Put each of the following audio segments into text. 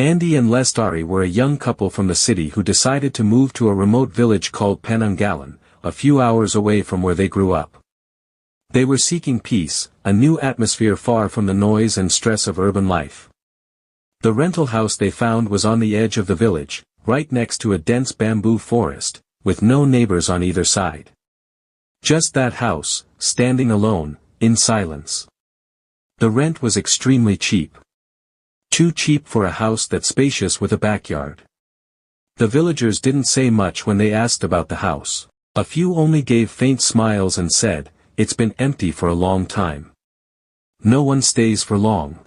Andy and Lestari were a young couple from the city who decided to move to a remote village called Penangalan, a few hours away from where they grew up. They were seeking peace, a new atmosphere far from the noise and stress of urban life. The rental house they found was on the edge of the village, right next to a dense bamboo forest, with no neighbors on either side. Just that house, standing alone, in silence. The rent was extremely cheap. Too cheap for a house that's spacious with a backyard. The villagers didn't say much when they asked about the house. A few only gave faint smiles and said, "It's been empty for a long time. No one stays for long."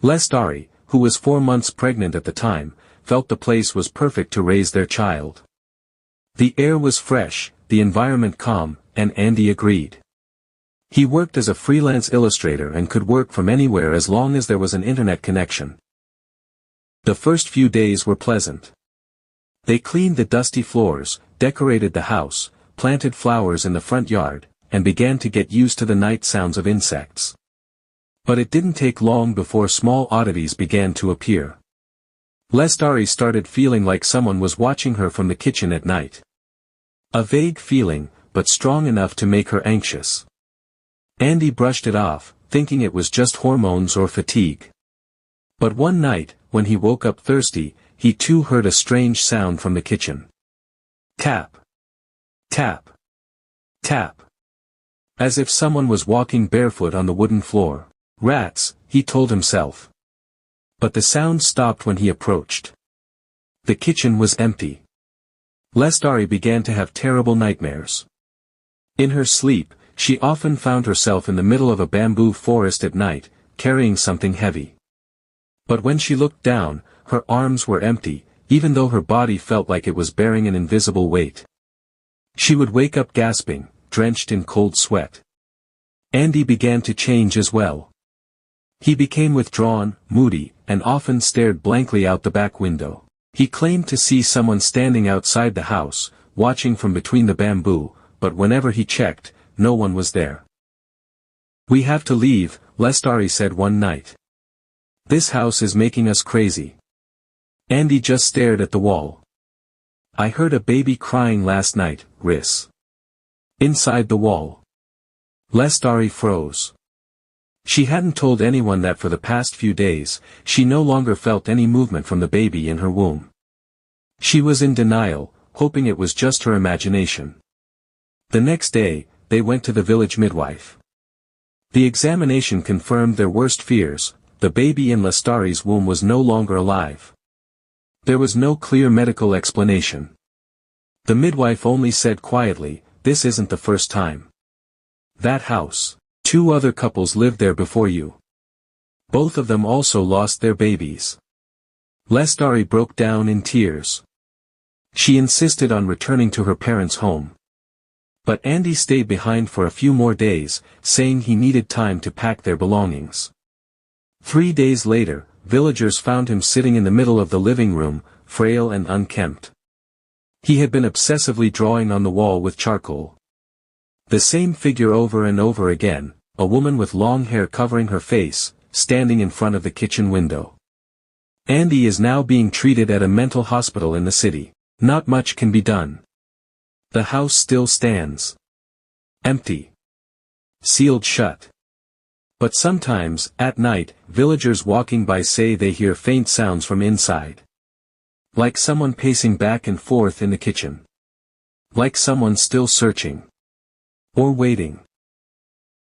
Lestari, who was 4 months pregnant at the time, felt the place was perfect to raise their child. The air was fresh, the environment calm, and Andy agreed. He worked as a freelance illustrator and could work from anywhere as long as there was an internet connection. The first few days were pleasant. They cleaned the dusty floors, decorated the house, planted flowers in the front yard, and began to get used to the night sounds of insects. But it didn't take long before small oddities began to appear. Lestari started feeling like someone was watching her from the kitchen at night. A vague feeling, but strong enough to make her anxious. Andy brushed it off, thinking it was just hormones or fatigue. But one night, when he woke up thirsty, he too heard a strange sound from the kitchen. Tap. Tap. Tap. As if someone was walking barefoot on the wooden floor. Rats, he told himself. But the sound stopped when he approached. The kitchen was empty. Lestari began to have terrible nightmares. In her sleep, she often found herself in the middle of a bamboo forest at night, carrying something heavy. But when she looked down, her arms were empty, even though her body felt like it was bearing an invisible weight. She would wake up gasping, drenched in cold sweat. Andy began to change as well. He became withdrawn, moody, and often stared blankly out the back window. He claimed to see someone standing outside the house, watching from between the bamboo, but whenever he checked, no one was there. "We have to leave," Lestari said one night. "This house is making us crazy." Andy just stared at the wall. "I heard a baby crying last night, Riss." Inside the wall. Lestari froze. She hadn't told anyone that for the past few days, she no longer felt any movement from the baby in her womb. She was in denial, hoping it was just her imagination. The next day, they went to the village midwife. The examination confirmed their worst fears: the baby in Lestari's womb was no longer alive. There was no clear medical explanation. The midwife only said quietly, "This isn't the first time. That house. 2 other couples lived there before you. Both of them also lost their babies." Lestari broke down in tears. She insisted on returning to her parents' home. But Andy stayed behind for a few more days, saying he needed time to pack their belongings. 3 days later, villagers found him sitting in the middle of the living room, frail and unkempt. He had been obsessively drawing on the wall with charcoal. The same figure over and over again, a woman with long hair covering her face, standing in front of the kitchen window. Andy is now being treated at a mental hospital in the city. Not much can be done. The house still stands. Empty. Sealed shut. But sometimes, at night, villagers walking by say they hear faint sounds from inside. Like someone pacing back and forth in the kitchen. Like someone still searching. Or waiting.